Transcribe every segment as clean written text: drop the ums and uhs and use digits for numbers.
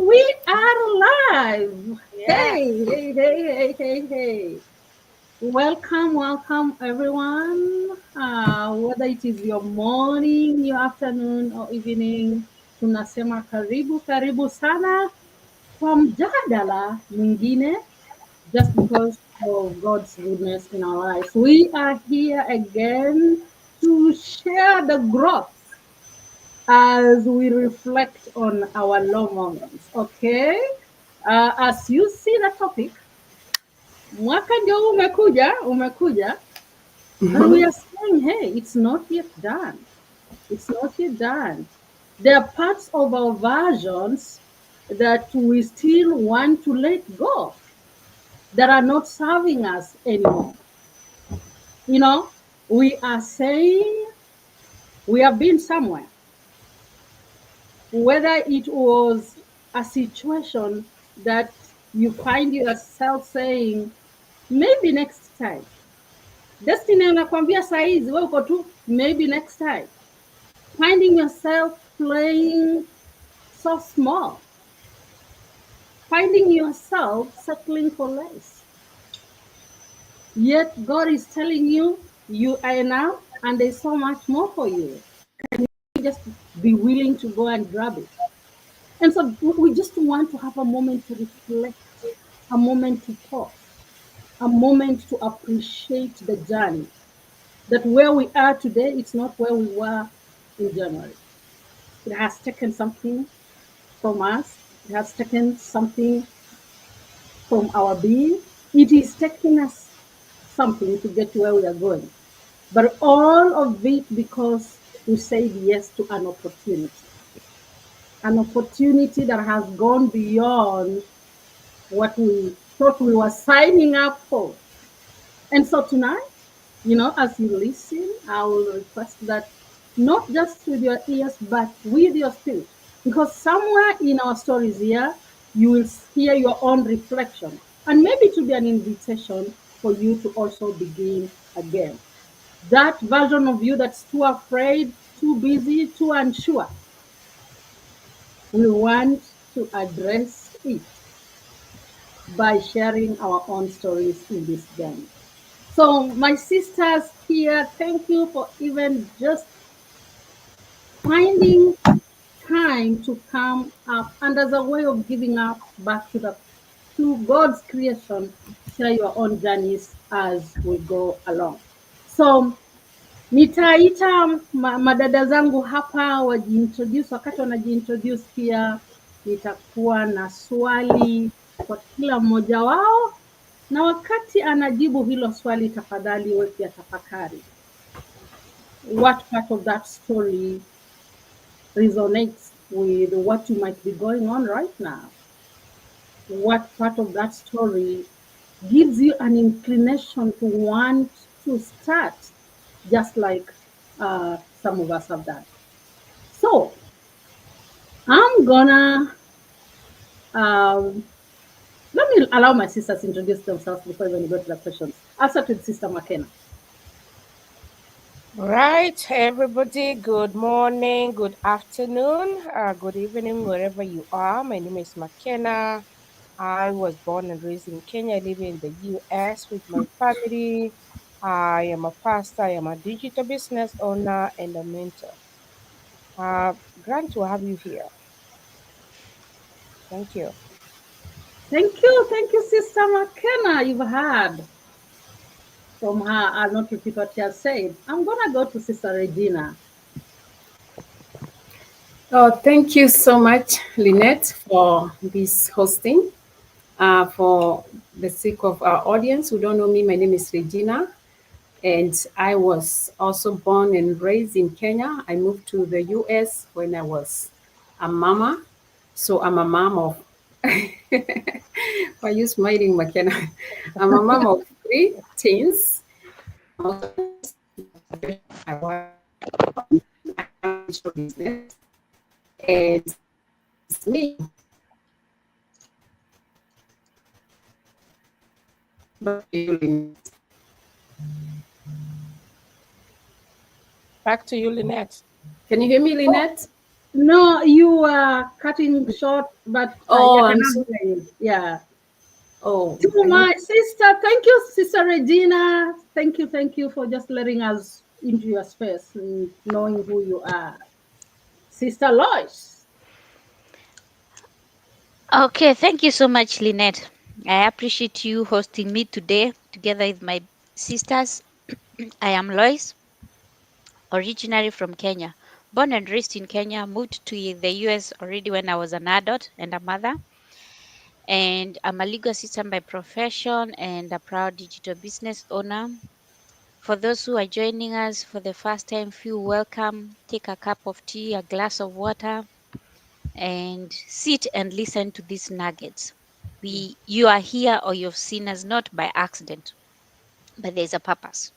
we are live. Yeah. Hey. Welcome, everyone. Whether it is your morning, your afternoon, or evening, tunasema karibu sana kwa mjadala mwingine, just because of God's goodness in our lives. We are here again to share the growth as we reflect on our low moments. Okay, as you see the topic, mwaka ndio umekuja, but we are saying, hey, it's not yet done. It's not yet done. There are parts of our versions that we still want to let go, that are not serving us anymore. You know, we are saying we have been somewhere, whether it was a situation that you find yourself saying maybe next time. Destiny anakwambia saa hizi wewe uko tu maybe next time. Finding yourself playing so small. Finding yourself settling for less. Yet God is telling you you are enough and there's so much more for you. Just be willing to go and grab it. And so we just want to have a moment to reflect, a moment to pause, a moment to appreciate the journey. That where we are today, it's not where we were in January. It has taken something from us, it has taken something from our being. It is taking us something to get to where we are going. But all of it because we said yes to an opportunity that has gone beyond what we thought we were signing up for. And so tonight, as you listen, I will request that not just with your ears, but with your spirit. Because somewhere in our stories here, you will hear your own reflection. And maybe it will be an invitation for you to also begin again. That version of you that's too afraid, too busy, too unsure, we want to address it by sharing our own stories in this journey. So, my sisters here, thank you for even just finding time to come up and as a way of giving up back to God's creation, share your own journeys as we go along. So, nitaita madada zangu hapa wajiintroduce. Wakati wanajiintroduce pia nitakuwa na swali kwa kila mmoja wao, na wakati anajibu hilo swali, tafadhali wewe pia tafakari, what part of that story resonates with what you might be going on right now? What part of that story gives you an inclination to want to start, just like some of us have done? So I'm gonna let me allow my sisters to introduce themselves before we go to the questions. I'll start with Sister McKenna. Right, everybody. Good morning, good afternoon, good evening, wherever you are. My name is McKenna. I was born and raised in Kenya. I live in the US with my family. I am a pastor. I am a digital business owner and a mentor. Glad to have you here. Thank you. Thank you, Sister McKenna. You've heard from her. I'll not repeat what she has said. I'm gonna go to Sister Regina. Oh, thank you so much, Lynette, for this hosting. For the sake of our audience who don't know me, my name is Regina, and I was also born and raised in Kenya. I moved to the US when I was a mama. So I'm a mom of, why are you smiling, McKenna? I'm a mom of 3 teens. I'm also I work in business, and it's me. Back to you, Lynette. Can you hear me, Lynette? No, you are cutting short, but Oh, you can I'm so. hear you. Yeah. Oh, To I hope. my sister, thank you, Sister Regina. Thank you for just letting us into your space and knowing who you are. Sister Lois. Okay, thank you so much, Lynette. I appreciate you hosting me today together with my sisters. I am Lois, originally from Kenya. Born and raised in Kenya, moved to the US already when I was an adult and a mother. And I'm a legal assistant by profession and a proud digital business owner. For those who are joining us for the first time, feel welcome. Take a cup of tea, a glass of water, and sit and listen to these nuggets. You are here or you've seen us not by accident, but there's a purpose,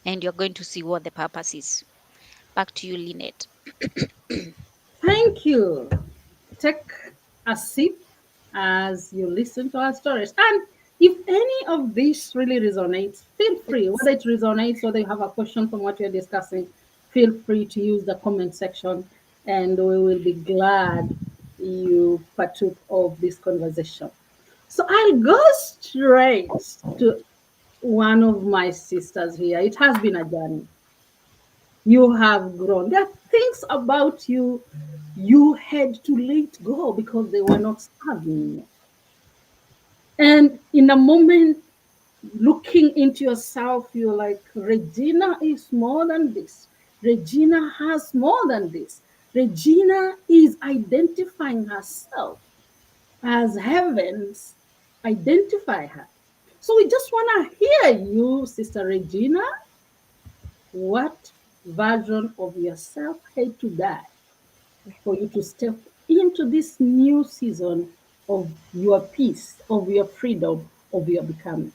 and you're going to see what the purpose is. Back to you, Lynette. Thank you. Take a sip as you listen to our stories. And if any of this really resonates, feel free, whether it resonates or you have a question from what we're discussing, feel free to use the comment section and we will be glad you partook of this conversation. So I'll go straight to one of my sisters here. It has been a journey. You have grown. There are things about you you had to let go because they were not serving you. And in a moment, looking into yourself, you're like, Regina is more than this. Regina has more than this. Regina is identifying herself as heavens identify her. So we just want to hear you, Sister Regina. What version of yourself had to die for you to step into this new season of your peace, of your freedom, of your becoming?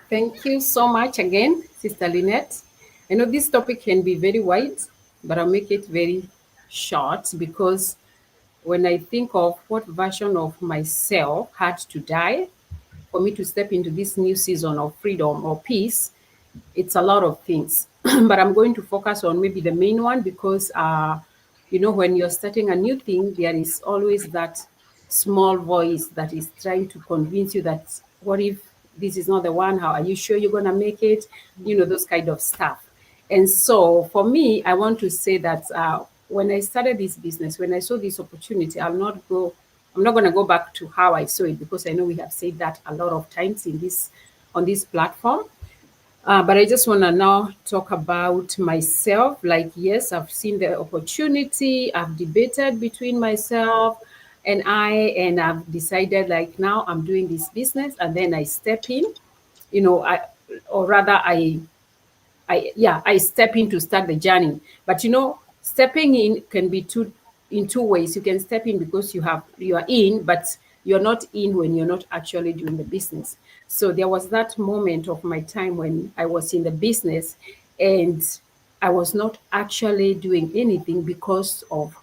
Thank you so much again, Sister Lynette. I know this topic can be very wide, but I'll make it very short because when I think of what version of myself had to die for me to step into this new season of freedom or peace, it's a lot of things. But I'm going to focus on maybe the main one because, when you're starting a new thing, there is always that small voice that is trying to convince you that what if this is not the one? How are you sure you're going to make it? Those kind of stuff. And so for me, I want to say that when I started this business, when I saw this opportunity, I'm not going to go back to how I saw it because I know we have said that a lot of times on this platform. But I just want to now talk about myself. Like, yes, I've seen the opportunity, I've debated between myself and I've decided like now I'm doing this business, and then I step in, you know, I, or rather, I step in to start the journey. But stepping in can be in two ways. You can step in because you are in, but you're not in when you're not actually doing the business. So there was that moment of my time when I was in the business and I was not actually doing anything because of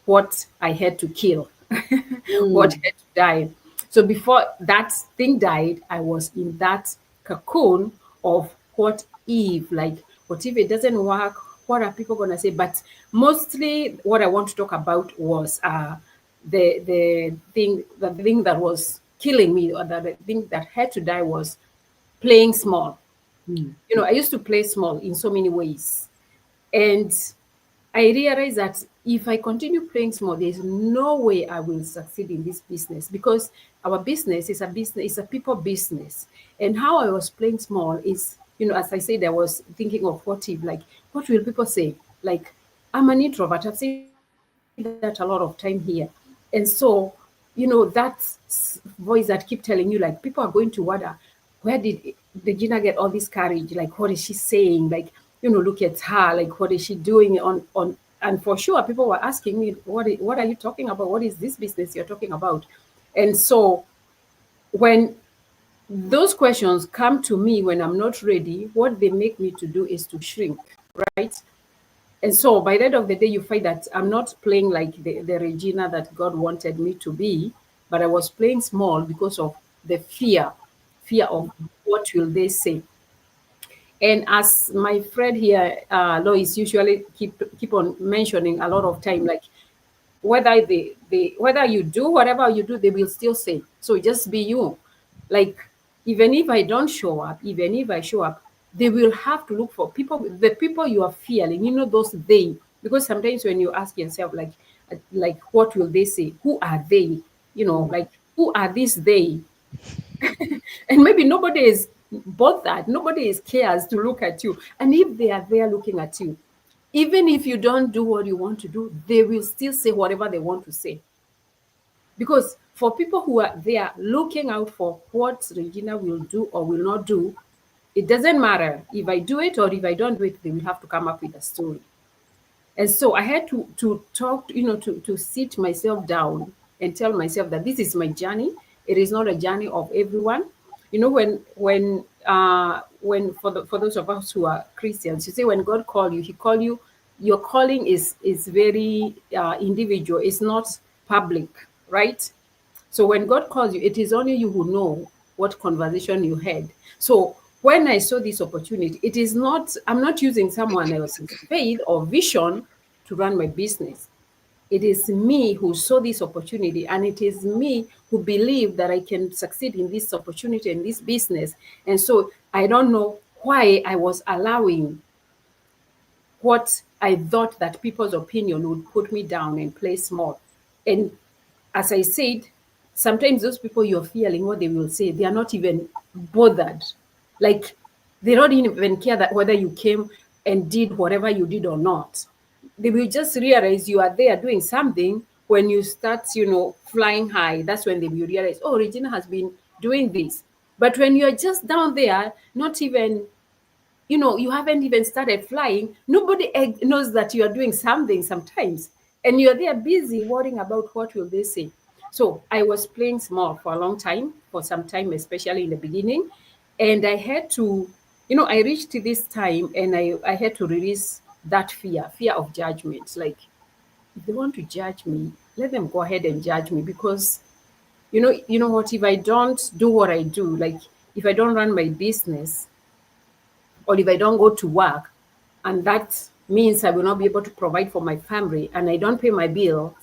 what I had to kill, what Mm, had to die. So before that thing died, I was in that cocoon of what if, like, what if it doesn't work? What are people gonna say? But mostly, what I want to talk about was the thing that was killing me, or the thing that had to die was playing small. mm, I used to play small in so many ways, and I realized that if I continue playing small, there's no way I will succeed in this business because our business is a business, it's a people business. And how I was playing small is, as I said, I was thinking of what if, like, what will people say? Like, I'm an introvert. I've said that a lot of time here. And so, that voice that keep telling you, like, people are going to wonder, where did Regina get all this courage? Like, what is she saying? Like, look at her. Like, what is she doing on? And for sure, people were asking me, what are you talking about? What is this business you're talking about? And so, when those questions come to me when I'm not ready, what they make me to do is to shrink, right? And so by the end of the day, you find that I'm not playing like the Regina that God wanted me to be, but I was playing small because of the fear of what will they say. And as my friend here, Lois, usually keep on mentioning a lot of time, like whether you do whatever you do, they will still say. So just be you. Like even if I don't show up, even if I show up, they will have to look for people, the people you are feeling, those they. Because sometimes when you ask yourself, like what will they say? Who are they? Like who are these they? And maybe nobody is bothered, nobody is cares to look at you. And if they are there looking at you, even if you don't do what you want to do, they will still say whatever they want to say. Because for people who are there looking out for what Regina will do or will not do, it doesn't matter if I do it or if I don't do it, they will have to come up with a story. And so I had to talk, to sit myself down and tell myself that this is my journey. It is not a journey of everyone. When for those of us who are Christians, you say when God called you, He called you. Your calling is very individual. It's not public, right? So when God calls you, it is only you who know what conversation you had. So when I saw this opportunity, it is not, I'm not using someone else's faith or vision to run my business. It is me who saw this opportunity, and it is me who believe that I can succeed in this opportunity and this business. And so I don't know why I was allowing what I thought that people's opinion would put me down and play small. And as I said, sometimes those people you're feeling what they will say, they are not even bothered. Like they don't even care that whether you came and did whatever you did or not. They will just realize you are there doing something. When you start, flying high, that's when they will realize, oh, Regina has been doing this. But when you're just down there, not even you haven't even started flying, nobody knows that you are doing something sometimes. And you're there busy worrying about what will they say. So I was playing small for a long time, for some time, especially in the beginning. And I had to, I reached this time and I had to release that fear of judgment. Like, if they want to judge me, let them go ahead and judge me. Because you know what, if I don't do what I do, like if I don't run my business, or if I don't go to work, and that means I will not be able to provide for my family, and I don't pay my bills,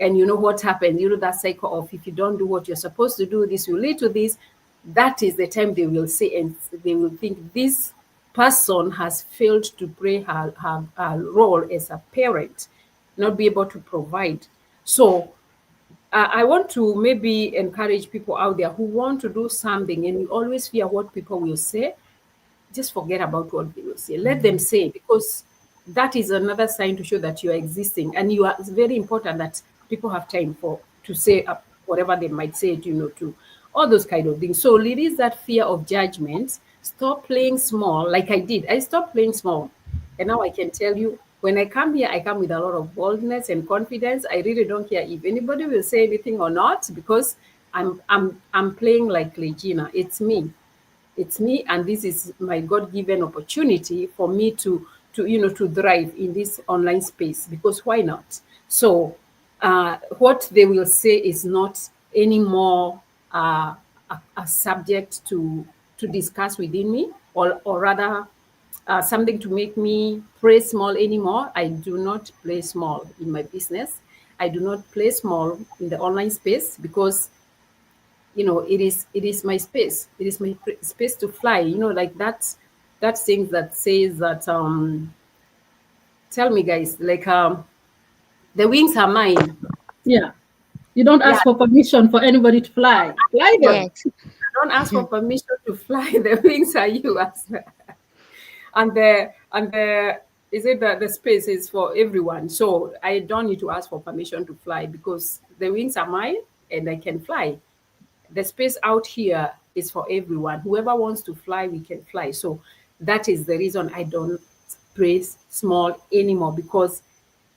and you know what happens, that cycle of if you don't do what you're supposed to do, this will lead to this. That is the time they will say, and they will think this person has failed to play her role as a parent, not be able to provide. So I want to maybe encourage people out there who want to do something and you always fear what people will say. Just forget about what they will say. Let them say, because that is another sign to show that you are existing, and you are. It's very important that people have time to say whatever they might say, to all those kind of things. So release that fear of judgment. Stop playing small, like I did. I stopped playing small, and now I can tell you, when I come here, I come with a lot of boldness and confidence. I really don't care if anybody will say anything or not, because I'm playing like Regina. It's me, and this is my God-given opportunity for me to thrive in this online space, because why not? So what they will say is not anymore a subject to discuss within me, or rather something to make me play small anymore. I do not play small in my business. I do not play small in the online space, because it is my space. It is my space to fly. Like that thing that says that tell me, guys, like the wings are mine. Yeah. You don't Yeah, ask for permission for anybody to fly. Fly them. Yes. I don't ask for permission to fly. The wings are yours. And the is it that the space is for everyone, so I don't need to ask for permission to fly, because the wings are mine and I can fly. The space out here is for everyone. Whoever wants to fly, we can fly. So that is the reason I don't play small anymore, because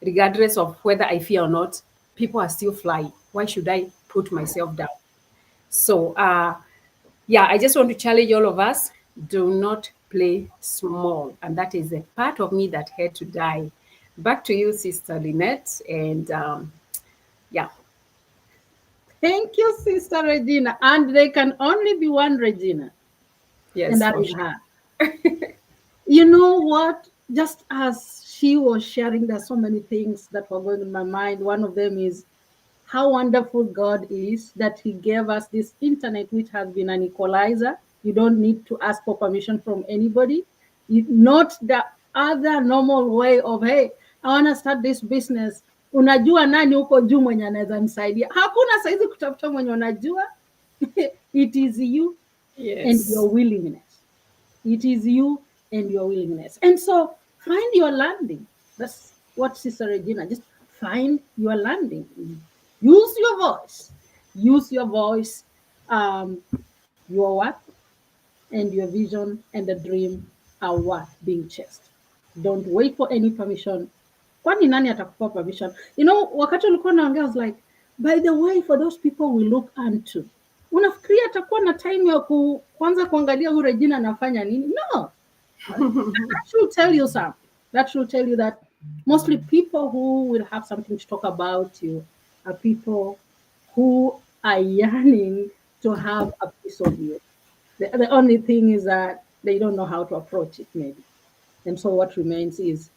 regardless of whether I fear or not, people are still flying. Why should I put myself down? So yeah, I just want to challenge all of us, do not play small. And that is a part of me that had to die. Back to you, Sister Lynette. And yeah. Thank you, Sister Regina. And there can only be one Regina, Yes, and that for is sure. her. You know what? Just as she was sharing, there's so many things that were going in my mind. One of them is how wonderful God is that He gave us this internet, which has been an equalizer. You don't need to ask for permission from anybody. Not the other normal way of, hey, I want to start this business. Unajua nani huko juu mwenye anaweza nisaidia? Hakuna saizi kutafuta mwenye unajua. It is you and your willingness. It is you and your willingness. And so find your landing. That's what Sister Regina, just find your landing. Use your voice. Use your voice, your work and your vision and the dream are worth being chased. Don't wait for any permission. Kwani nani atakupa permission? You know, wakati ulikuwa naongea, I was like, by the way, for those people we look unto, unafikiria atakuwa na time ya kwanza kuangalia huyu Regina anafanya nini? No. That should tell you something. That should tell you that mostly people who will have something to talk about you are people who are yearning to have a piece of you. The only thing is that they don't know how to approach it, maybe. And so what remains is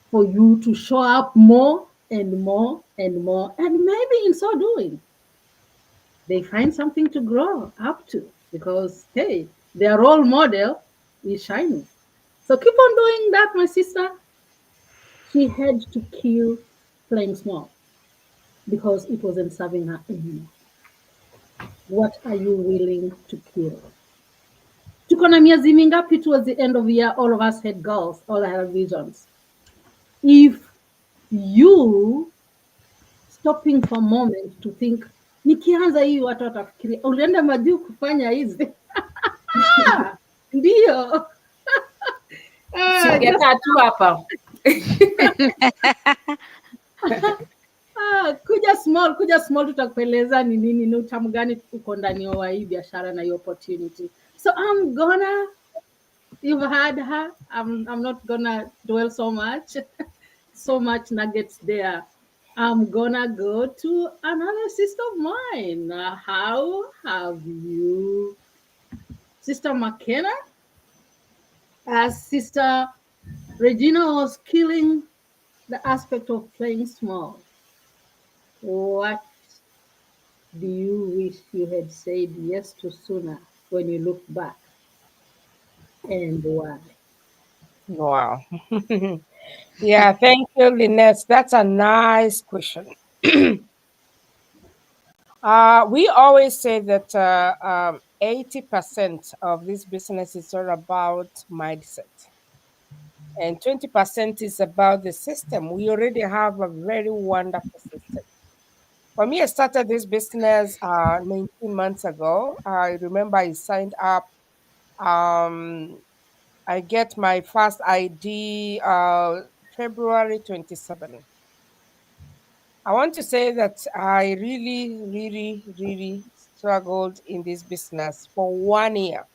for you to show up more and more and more, and maybe in so doing, they find something to grow up to because, hey, their role model is shining. So keep on doing that, my sister. She had to kill playing small because it wasn't serving her anymore. What are you willing to kill? Tuko na miezi mingapi towards the end of the year, all of us had goals, all had visions. If you stopping for a moment to think, nikianza hii watu watafikiria ulienda majuu kufanya hizi. Ndio. Singekaa tu hapa. Kuja small tutakueleza ni nini, ni utamu gani uko ndani wa hii biashara na hii opportunity. So you've had her. I'm not gonna dwell so much nuggets there. I'm gonna go to another sister of mine. How have you, Sister McKenna? As Sister Regina was killing the aspect of playing small, what do you wish you had said yes to sooner when you look back, and why? Wow. Yeah, thank you, Lynette. That's a nice question. We always say that 80% of this business is all about mindset, and 20% is about the system. We already have a very wonderful system. For me, I started this business 19 months ago. I remember I signed up. I get my first ID February 27. I want to say that I really, really, really struggled in this business for 1 year.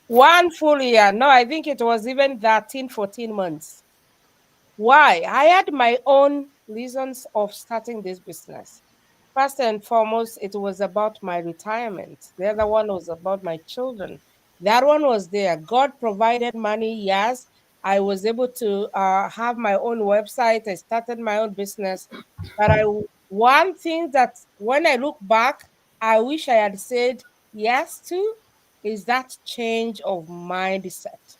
1 full year. No, I think it was even 13, 14 months. Why? I had my own reasons of starting this business. First and foremost, it was about my retirement. The other one was about my children. That one was there. God provided money, yes. I was able to have my own website. I started my own business. But one thing that when I look back, I wish I had said yes to is that change of mindset,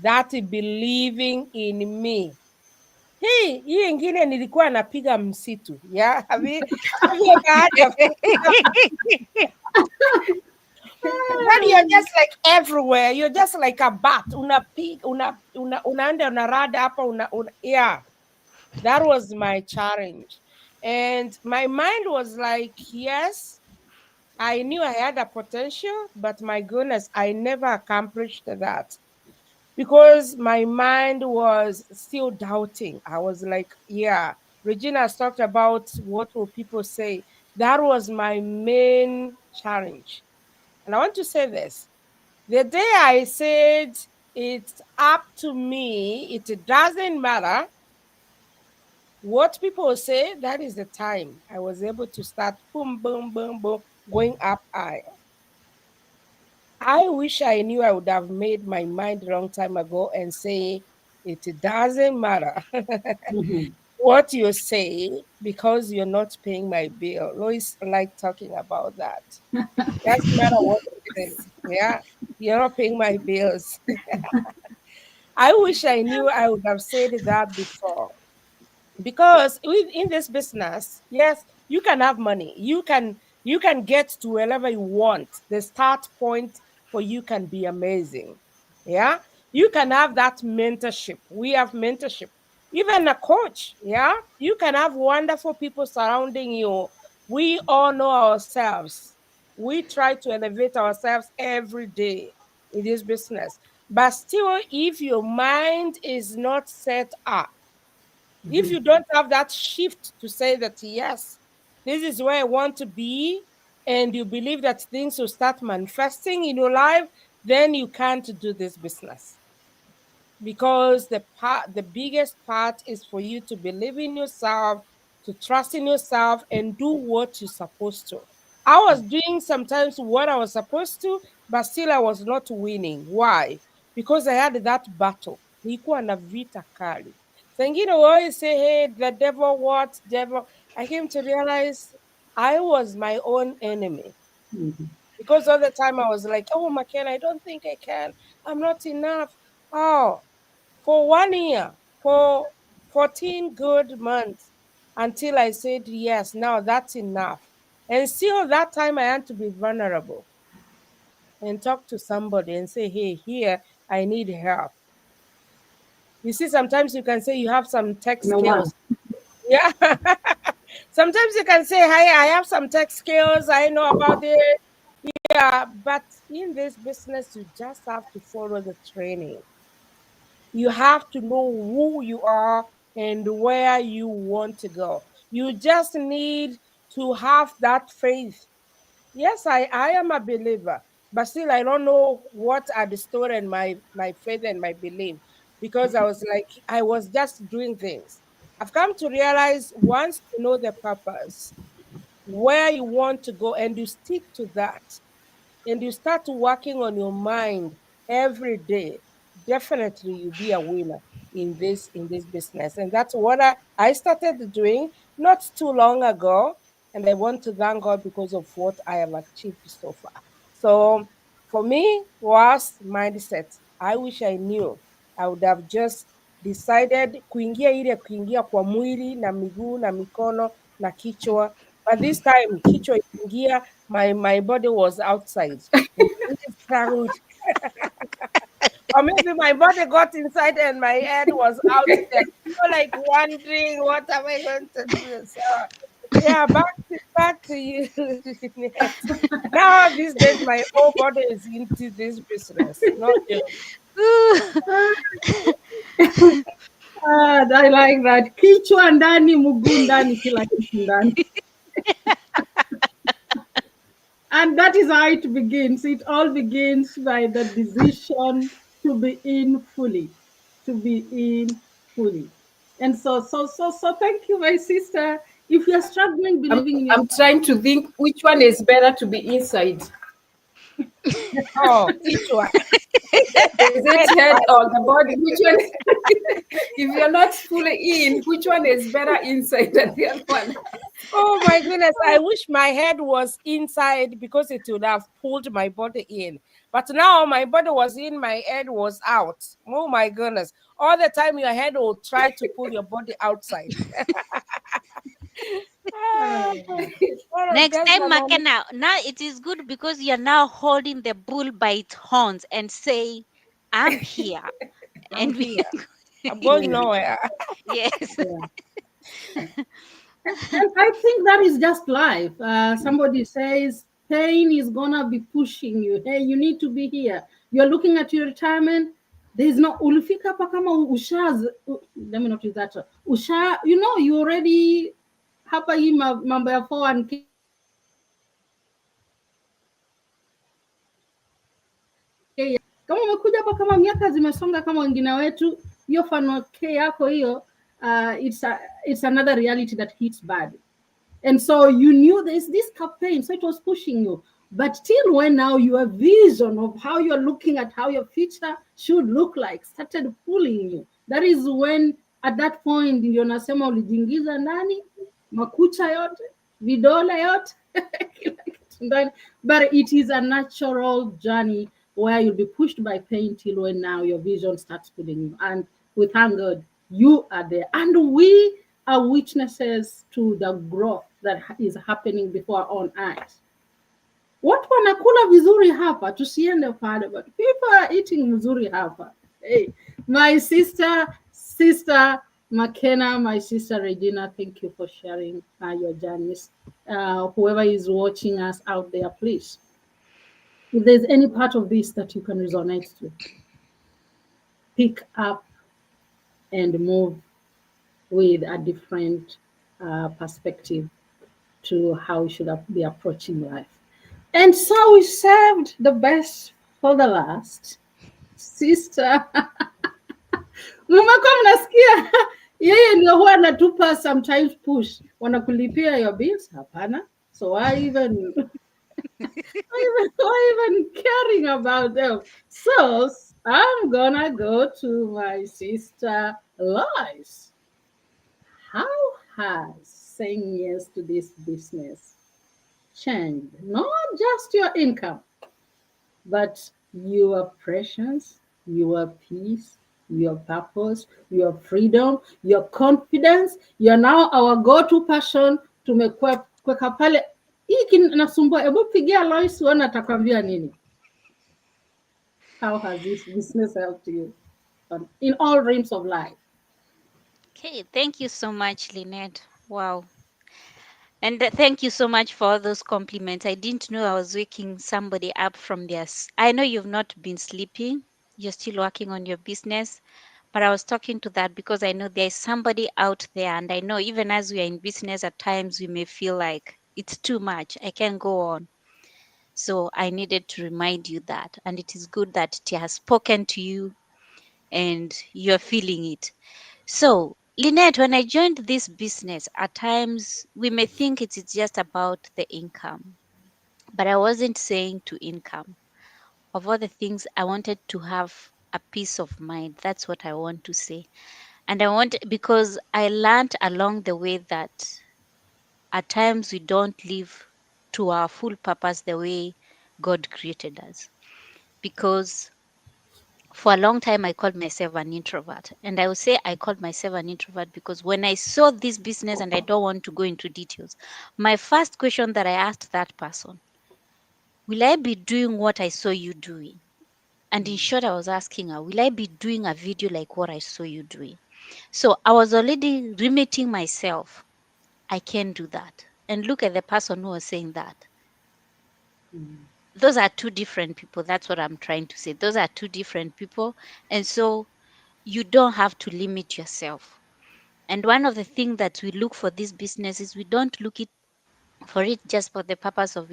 that believing in me. Hii ingine nilikuwa napiga msitu. Yeah, have you heard of it? Then you're just like everywhere. You're just like a bat. Unaenda unarada hapa yeah. That was my challenge. And my mind was like, yes, I knew I had a potential, but my goodness, I never accomplished that. Because my mind was still doubting. I was like, yeah, Regina has talked about what will people say. That was my main challenge. And I want to say this. The day I said it's up to me, it doesn't matter what people say, that is the time I was able to start boom, boom, boom, boom, going up higher. I wish I knew. I would have made my mind a long time ago and say it doesn't matter what you say because you're not paying my bill. Lois like talking about that. Doesn't matter what you say. Yeah, you're not paying my bills. I wish I knew. I would have said that before. Because in this business, yes, you can have money, you can get to wherever you want. The start point for you can be amazing. Yeah, you can have that mentorship. We have mentorship, even a coach. Yeah, you can have wonderful people surrounding you. We all know ourselves. We try to elevate ourselves every day in this business, but still, if your mind is not set up, if you don't have that shift to say that, yes, this is where I want to be, and you believe that things will start manifesting in your life, then you can't do this business. Because the biggest part is for you to believe in yourself, to trust in yourself, and do what you're supposed to. I was doing sometimes what I was supposed to, but still I was not winning. Why? Because I had that battle. Nilikuwa na vita kali. Sengine we always say, hey, the devil, what devil? I came to realize I was my own enemy. Because all the time I was like, oh, McKenna, I don't think I can. I'm not enough. Oh, for 1 year, for 14 good months, until I said, yes, now that's enough. And still, that time I had to be vulnerable and talk to somebody and say, hey, here, I need help. You see, sometimes you can say you have some tech No one. skills. Yeah. Sometimes you can say, hi, I have some tech skills. I know about it. Yeah. But in this business, you just have to follow the training. You have to know who you are and where you want to go. You just need to have that faith. Yes, I am a believer, but still I don't know what are the story and my faith and my belief, because I was like, I was just doing things. I've come to realize once you know the purpose, where you want to go, and you stick to that, and you start working on your mind every day, definitely you'll be a winner in this business. And that's what I started doing not too long ago. And I want to thank God because of what I have achieved so far. So for me was mindset. I wish I knew. I would have just decided kuingia kwa mwili na miguu na mikono na kichwa. But this time kichwa iliingia, my body was outside. And really struggled. Or maybe my body got inside and my head was out there. Like wondering what am I going to do? So yeah, back to you. Jeanette. Now these days my whole body is into this business. Not just I like that. Kichwa ndani, mguu ndani, kila kitu ndani. And that is how it begins. It all begins by the decision to be in fully. To be in fully. And so thank you, my sister. If you're struggling believing in I'm trying to think which one is better to be inside. oh, kichwa. Is it head or the body? Which one? If you're not fully in, which one is better inside than the other one? Oh my goodness, I wish my head was inside because it would have pulled my body in. But now my body was in, my head was out. Oh my goodness. All the time your head will try to pull your body outside. Next time, McKenna, now it is good because you're now holding the bull by its horns and say, I'm here. I'm here. I'm going nowhere. Yes. And I think that is just life. Somebody says pain is gonna be pushing you. Hey, you need to be here. You're looking at your retirement. There's no ulifika hapa kama ushaz. Let me not use that. Usha, you already hapa hii mambo ya 401k. Kama umekuja hapa kama miaka zimesonga kama wengine wetu, hiyo 401k yako hiyo, it's another reality that hits bad. And so you knew there's this campaign, so it was pushing you. But till when now your vision of how you're looking at how your future should look like started pulling you. That is when at that point ndio nasema ulijiingiza ndani, makucha yote, vidole yote, kila kitu ndani. But it is a natural journey where you'll be pushed by pain till when now your vision starts pulling you. And we thank God you are there. And we are witnesses to the growth that is happening before our own eyes. Watu wanakula vizuri hapa, tusiende pale, but people are eating mzuri hapa. Hey, my sister McKenna, my sister Regina, thank you for sharing your journeys. Whoever is watching us out there, please, if there's any part of this that you can resonate to, pick up and move with a different perspective to how we should be approaching life. And so we saved the best for the last. Sister, mmekuwa mnasikia yeye ndio huwa anatupa sometimes push, wanakulipia your bills? Hapana. So why even why even caring about them? So I'm gonna go to my sister Lois. How has saying yes to this business changed not just your income, but your presence, your peace, your purpose, your freedom, your confidence? You're now our go-to person. Tumekuweka pale. Hii kinasumbua, hebu pigia Lois uone atakwambia nini. How has this business helped you in all realms of life? Okay, thank you so much, Lynette. Wow. And thank you so much for all those compliments. I didn't know I was waking somebody up from their. I know you've not been sleeping, you're still working on your business, but I was talking to that because I know there's somebody out there. And I know even as we are in business, at times we may feel like it's too much. I can't go on. So I needed to remind you that. And it is good that it has spoken to you and you're feeling it. So, Lynette, when I joined this business, at times we may think it's just about the income, but I wasn't saying to income. Of all the things, I wanted to have a peace of mind. That's what I want to say. And I want, because I learned along the way that at times we don't live to our full purpose the way God created us. Because for a long time I called myself an introvert, and I would say I called myself an introvert because when I saw this business, and I don't want to go into details, my first question that I asked that person, will I be doing what I saw you doing? And in short, I was asking her, will I be doing a video like what I saw you doing? So I was already limiting myself. I can't do that. And look at the person who was saying that. Those are two different people. That's what I'm trying to say. Those are two different people. And so you don't have to limit yourself. And one of the things that we look for this business is we don't look for it just for the purpose of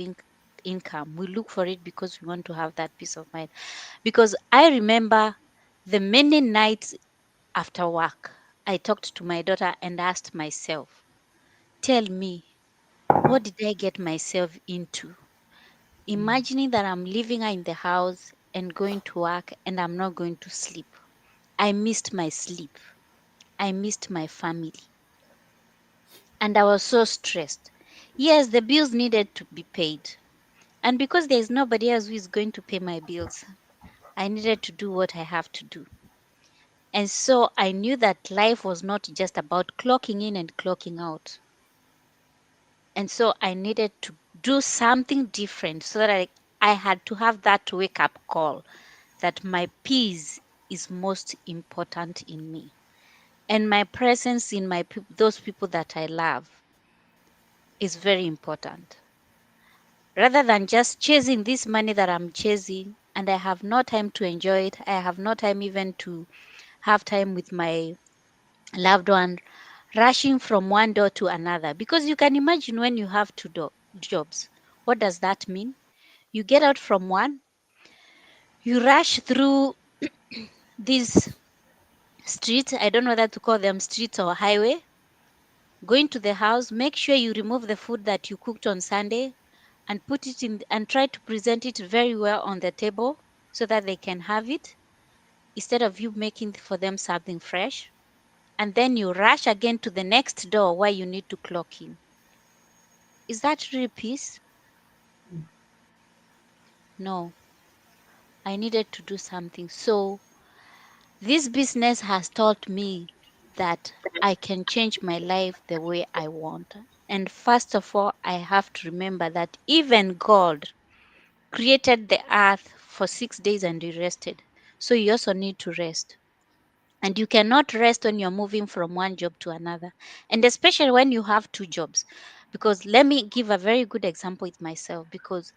income. We look for it because we want to have that peace of mind. Because I remember the many nights after work, I talked to my daughter and asked myself, tell me, what did I get myself into? Imagining that I'm leaving her in the house and going to work and I'm not going to sleep. I missed my sleep. I missed my family. And I was so stressed. Yes, the bills needed to be paid. And because there is nobody else who is going to pay my bills, I needed to do what I have to do. And so I knew that life was not just about clocking in and clocking out. And so I needed to do something different so that I had to have that wake up call that my peace is most important in me. And my presence in those people that I love is very important. Rather than just chasing this money that I'm chasing, and I have no time to enjoy it, I have no time even to have time with my loved one, rushing from one door to another. Because you can imagine when you have two jobs, what does that mean? You get out from one, you rush through these streets, I don't know whether to call them streets or highway, going to the house, make sure you remove the food that you cooked on Sunday, and put it in and try to present it very well on the table so that they can have it instead of you making for them something fresh. And then you rush again to the next door where you need to clock in. Is that really peace? No, I needed to do something. So this business has taught me that I can change my life the way I want. And first of all, I have to remember that even God created the earth for 6 days and he rested. So you also need to rest. And you cannot rest when you're moving from one job to another. And especially when you have two jobs. Because let me give a very good example with myself. Because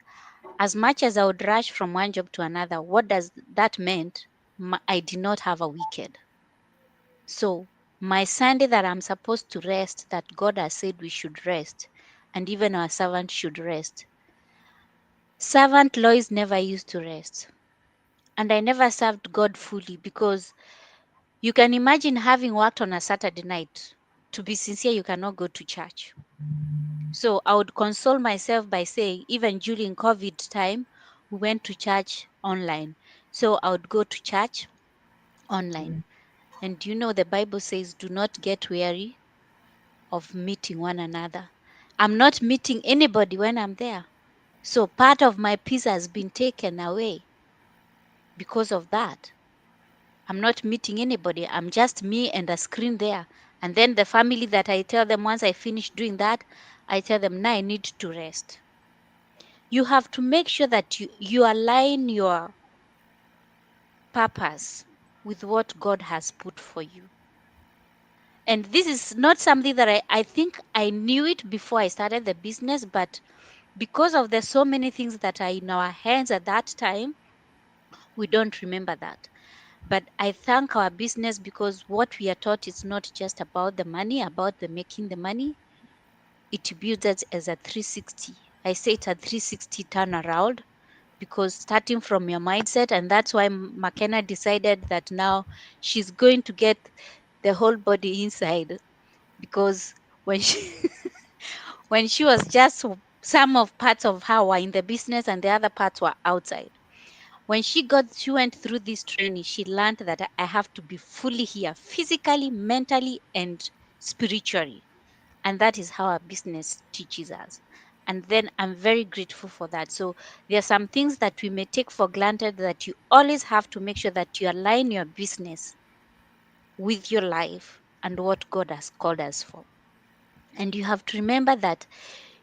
as much as I would rush from one job to another, what does that meant? I did not have a weekend. So my Sunday that I'm supposed to rest, that God has said we should rest, and even our servant should rest. Servant Lois never used to rest. And I never served God fully because you can imagine having worked on a Saturday night. To be sincere, you cannot go to church. So I would console myself by saying, even during COVID time, we went to church online. So I would go to church online. And you know, the Bible says, do not get weary of meeting one another. I'm not meeting anybody when I'm there. So part of my peace has been taken away because of that. I'm not meeting anybody. I'm just me and a screen there. And then the family that I tell them once I finish doing that, I tell them, now I need to rest. You have to make sure that you align your purpose with what God has put for you. And this is not something that I think I knew it before I started the business, but because of the so many things that are in our hands at that time, we don't remember that. But I thank our business because what we are taught is not just about the money, about the making the money. It builds us as a 360. I say it's a 360 turnaround because starting from your mindset, and that's why McKenna decided that now she's going to get the whole body inside because when she when she was just some of parts of her were in the business and the other parts were outside. When she went through this training, she learned that I have to be fully here, physically, mentally, and spiritually. And that is how our business teaches us. And then I'm very grateful for that. So there are some things that we may take for granted that you always have to make sure that you align your business with your life and what God has called us for. And you have to remember that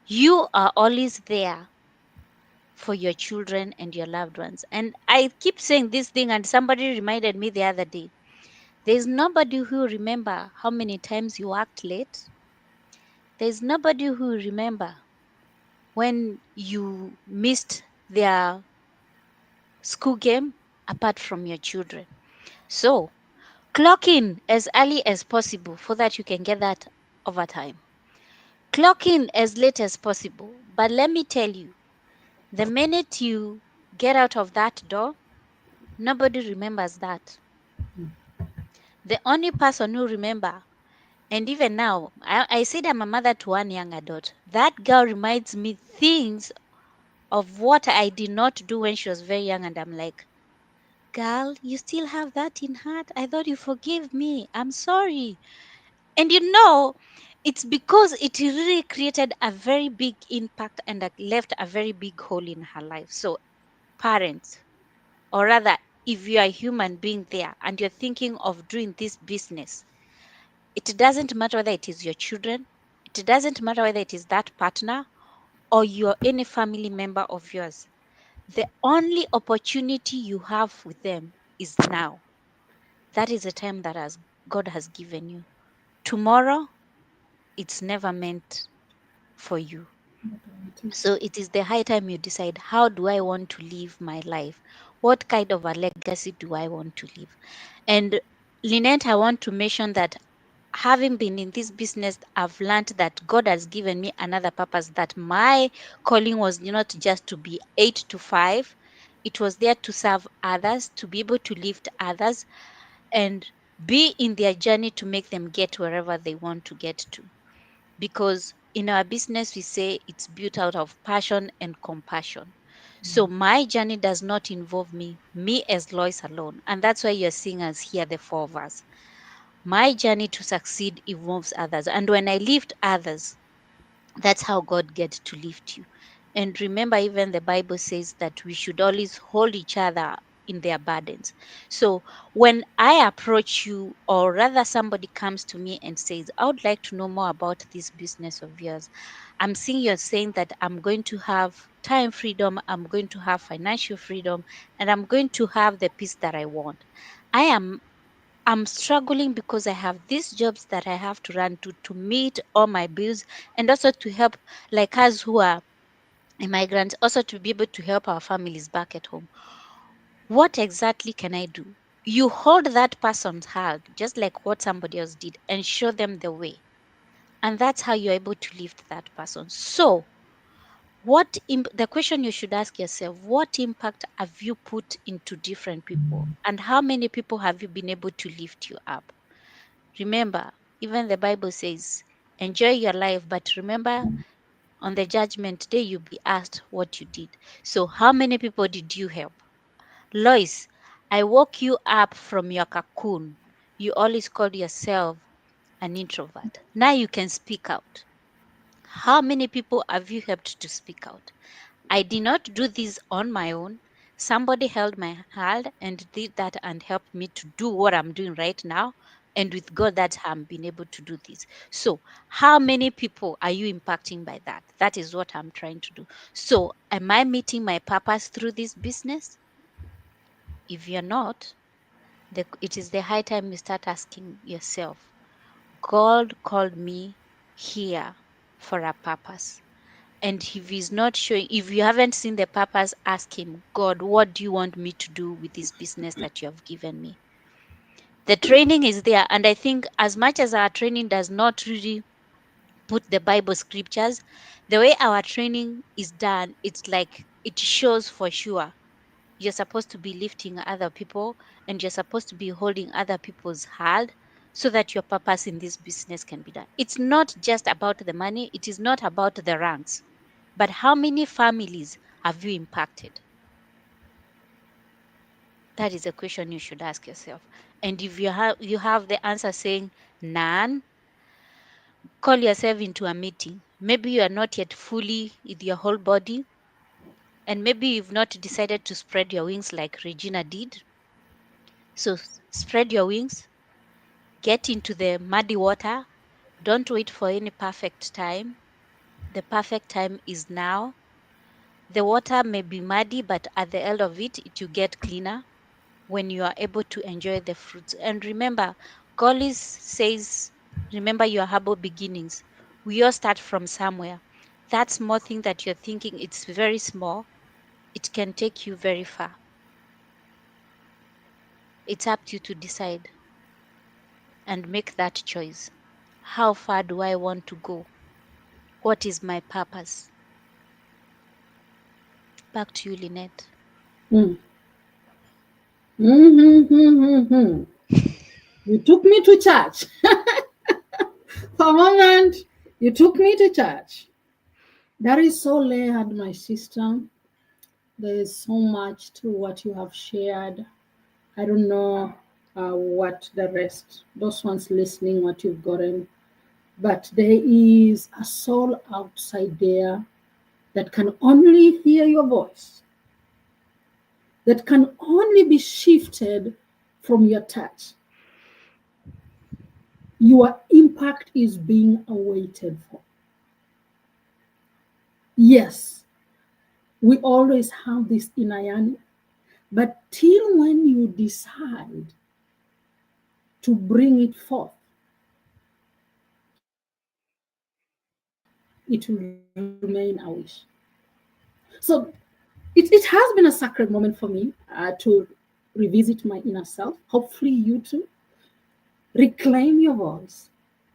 you are always there for your children and your loved ones. And I keep saying this thing, and somebody reminded me the other day. There's nobody who remember how many times you worked late. There's nobody who remember when you missed their school game apart from your children. So clock in as early as possible so that you can get that overtime. Clock in as late as possible. But let me tell you, the minute you get out of that door, nobody remembers that. The only person who remember, and even now, I said I'm a mother to one young adult. That girl reminds me things of what I did not do when she was very young, and I'm like, girl, you still have that in heart? I thought you forgave me. I'm sorry. And you know, it's because it really created a very big impact and left a very big hole in her life. So, parents, or rather, if you are a human being there and you're thinking of doing this business, it doesn't matter whether it is your children, it doesn't matter whether it is that partner or your any family member of yours. The only opportunity you have with them is now. That is the time that God has given you. Tomorrow, it's never meant for you. So it is the high time you decide, how do I want to live my life? What kind of a legacy do I want to leave? And Lynette, I want to mention that having been in this business, I've learned that God has given me another purpose, that my calling was not just to be 8 to 5. It was there to serve others, to be able to lift others and be in their journey to make them get wherever they want to get to. Because in our business, we say it's built out of passion and compassion. So my journey does not involve me as Lois alone. And that's why you're seeing us here, the four of us. My journey to succeed involves others. And when I lift others, that's how God gets to lift you. And remember, even the Bible says that we should always hold each other in their burdens. So when I approach you, or rather somebody comes to me and says, I would like to know more about this business of yours, I'm seeing you're saying that I'm going to have time freedom, I'm going to have financial freedom, and I'm going to have the peace that I want. I'm struggling because I have these jobs that I have to run to meet all my bills, and also to help like us who are immigrants, also to be able to help our families back at home. What exactly can I do? You hold that person's hand, just like what somebody else did, and show them the way. And that's how you're able to lift that person. So, the question you should ask yourself, what impact have you put into different people? And how many people have you been able to lift you up? Remember, even the Bible says, enjoy your life, but remember, on the judgment day, you'll be asked what you did. So, how many people did you help? Lois, I woke you up from your cocoon. You always called yourself an introvert. Now you can speak out. How many people have you helped to speak out? I did not do this on my own. Somebody held my hand and did that and helped me to do what I'm doing right now. And with God, that's how I'm being able to do this. So, how many people are you impacting by that? That is what I'm trying to do. So, am I meeting my purpose through this business? If you're not, it is the high time you start asking yourself, God called me here for a purpose. And if he's not showing, if you haven't seen the purpose, ask him, God, what do you want me to do with this business that you have given me? The training is there. And I think as much as our training does not really put the Bible scriptures, the way our training is done, it's like it shows for sure. You're supposed to be lifting other people, and you're supposed to be holding other people's hand so that your purpose in this business can be done. It's not just about the money, it is not about the ranks, but how many families have you impacted? That is a question you should ask yourself. And if you have the answer saying none, call yourself into a meeting. Maybe you are not yet fully with your whole body, and maybe you've not decided to spread your wings like Regina did. So spread your wings, get into the muddy water. Don't wait for any perfect time. The perfect time is now. The water may be muddy, but at the end of it, it will get cleaner when you are able to enjoy the fruits. And remember, Golis says, remember your humble beginnings. We all start from somewhere. That small thing that you're thinking it's very small, it can take you very far. It's up to you to decide and make that choice. How far do I want to go? What is my purpose? Back to you, Lynette. You took me to church. For a moment, you took me to church. That is so layered, my sister. There is so much to what you have shared. I don't know what the rest, those ones listening, what you've gotten. But there is a soul outside there that can only hear your voice, that can only be shifted from your touch. Your impact is being awaited for. Yes, we always have this inner yearning, but till when you decide to bring it forth, it will remain a wish. So it has been a sacred moment for me to revisit my inner self. Hopefully, you too. Reclaim your voice,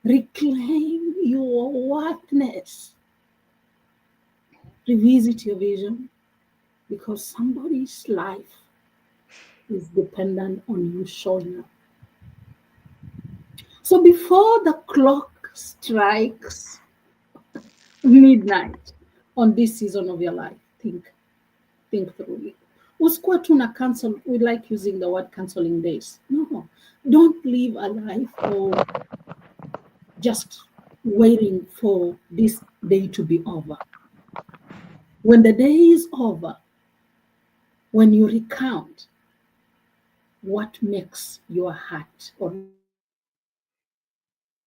reclaim your worthiness, revisit your vision, because somebody's life is dependent on you showing up. So before the clock strikes midnight on this season of your life. Think through it. Usikuwa tu na cancel, we like using the word canceling days. No, don't live a life of just waiting for this day to be over. When the day is over, when you recount what makes your heart or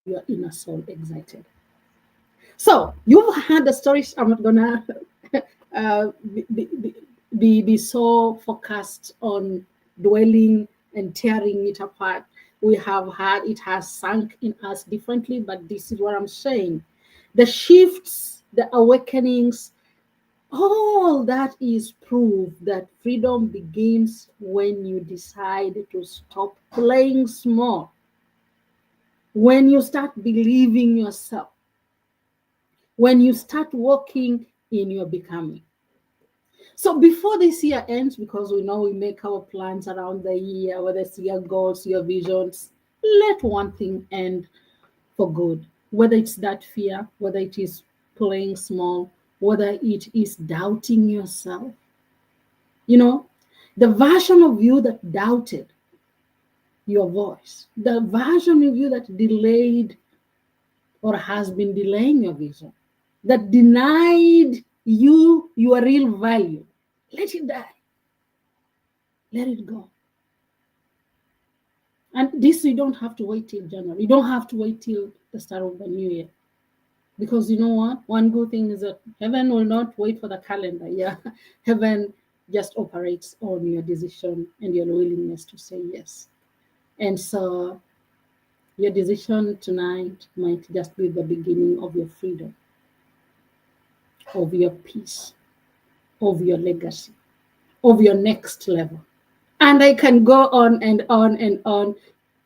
your inner soul excited. So you've heard the stories. I'm not gonna uh, be so focused on dwelling and tearing it apart. We have had it has sunk in us differently, but this is what I'm saying. The shifts, the awakenings, all that is proof that freedom begins when you decide to stop playing small, when you start believing yourself, when you start walking in your becoming. So before this year ends, because we know we make our plans around the year, whether it's your goals, your visions, let one thing end for good. Whether it's that fear, whether it is playing small, whether it is doubting yourself. You know, the version of you that doubted your voice, the version of you that delayed or has been delaying your vision, that denied you your real value, let it die. Let it go. And this, you don't have to wait till January. You don't have to wait till the start of the new year. Because you know what? One good thing is that heaven will not wait for the calendar. Yeah. Heaven just operates on your decision and your willingness to say yes. And so your decision tonight might just be the beginning of your freedom, of your peace, of your legacy, of your next level. And I can go on and on and on.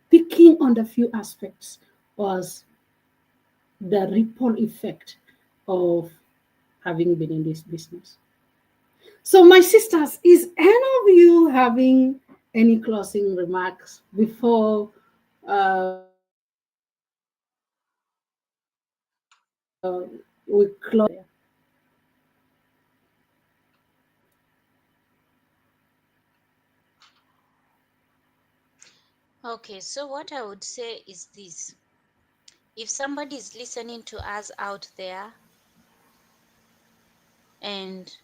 Picking on the few aspects was the ripple effect of having been in this business. So, my sisters, is any of you having any closing remarks before we close? Okay, so what I would say is this. If somebody is listening to us out there and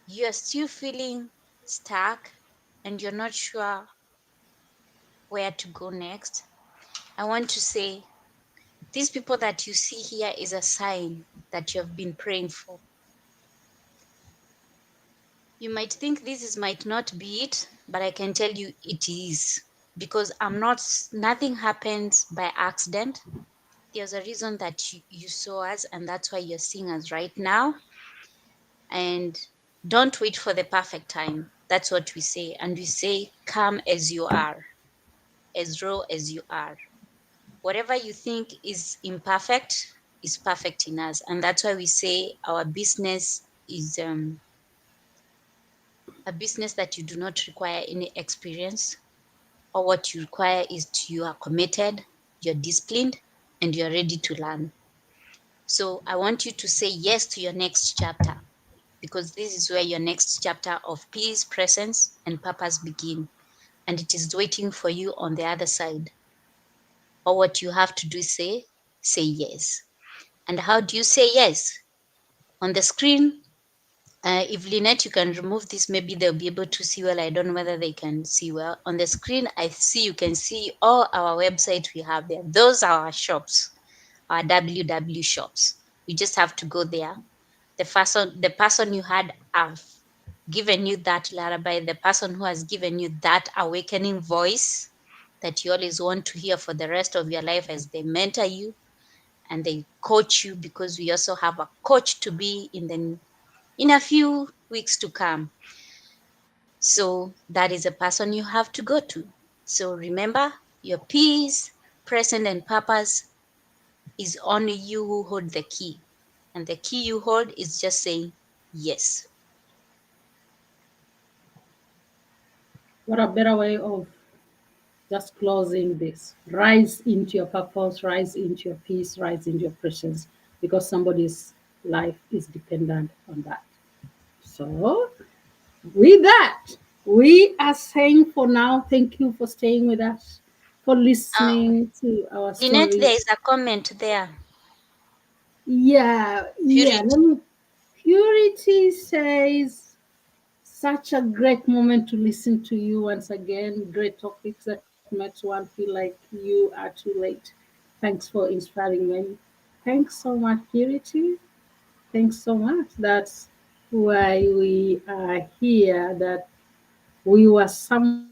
you're still feeling stuck and you're not sure where to go next, I want to say these people that you see here is a sign that you have been praying for. You might think might not be it, but I can tell you it is, because nothing happens by accident. There's a reason that you saw us, and that's why you're seeing us right now. And don't wait for the perfect time. That's what we say. And we say, come as you are, as raw as you are. Whatever you think is imperfect is perfect in us. And that's why we say our business is a business that you do not require any experience. Or what you require is you are committed, you're disciplined, and you're ready to learn. So I want you to say yes to your next chapter, because this is where your next chapter of peace, presence, and purpose begin. And it is waiting for you on the other side. All what you have to do is say yes. And how do you say yes? On the screen, if Lynette, you can remove this, maybe they'll be able to see well. I don't know whether they can see well. On the screen, you can see all our websites we have there. Those are our shops, our WW shops. You just have to go there. The person you had given you that lullaby, the person who has given you that awakening voice that you always want to hear for the rest of your life, as they mentor you and they coach you, because we also have a coach to be in a few weeks to come. So that is a person you have to go to. So remember, your peace, present, and purpose is only you who hold the key. And the key you hold is just saying yes. What a better way of just closing this. Rise into your purpose, rise into your peace, rise into your presence, because somebody's life is dependent on that. So, with that, we are saying for now, thank you for staying with us, for listening to our Lynette, story. there is a comment there. Yeah, Purity. Purity says, such a great moment to listen to you once again. Great topics that makes one feel like you are too late. Thanks for inspiring me. Thanks so much, Purity. Thanks so much. That's why we are here, that we were somewhere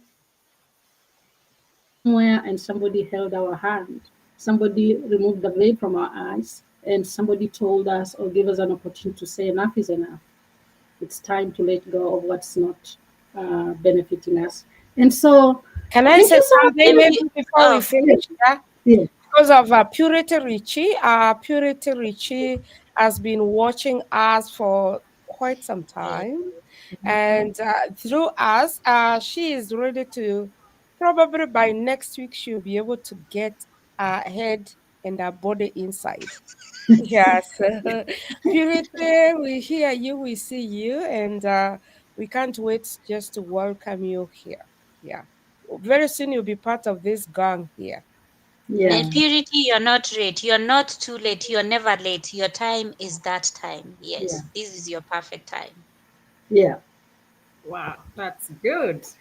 and somebody held our hand. Somebody removed the veil from our eyes, and somebody told us or gave us an opportunity to say, enough is enough. It's time to let go of what's not benefiting us. And so, thank you so Can much. I say something Thank maybe you. before we Oh, finish? Yeah? Yeah. Because of Purity Richie has been watching us for quite some time. And through us, she is ready to, probably by next week, she'll be able to get her head and her body inside. Yes. Purity, we hear you, we see you, and we can't wait just to welcome you here. Yeah. Very soon you'll be part of this gang here. Yeah. Yeah. and Purity, you're not late. You're not too late. You're never late. Your time is that time. Yeah. Yes, this is your perfect time. Yeah. Wow, that's good. So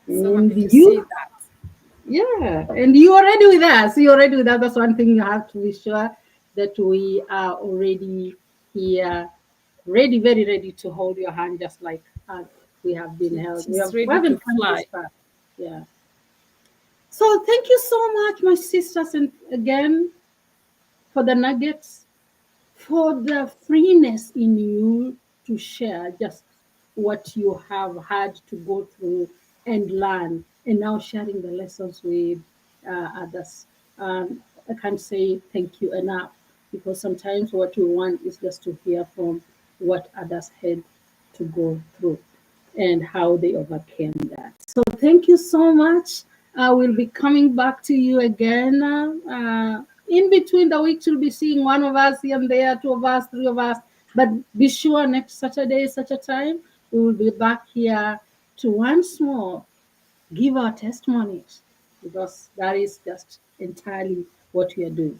And happy to see you, that. yeah, and you already with us. You already with us. That's one thing you have to be sure that we are already here, ready, very ready to hold your hand, just like we have been held. She's We ready to haven't come fly. this far. Yeah. So thank you so much, my sisters, and again for the nuggets, for the freeness in you to share just what you have had to go through and learn, and now sharing the lessons with others. I can't say thank you enough, because sometimes what we want is just to hear from what others had to go through and how they overcame that. So thank you so much. I will be coming back to you again. In between the weeks, you'll be seeing one of us here and there, two of us, three of us. But be sure next Saturday, such a time, we will be back here to once more give our testimonies, because that is just entirely what we are doing.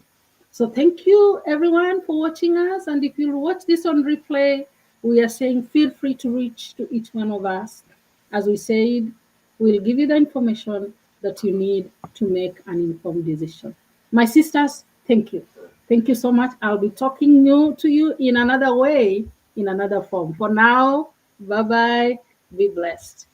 So thank you everyone for watching us. And if you watch this on replay, we are saying feel free to reach to each one of us. As we said, we'll give you the information that you need to make an informed decision. My sisters, thank you. Thank you so much. I'll be talking to you in another way, in another form. For now, bye bye. Be blessed.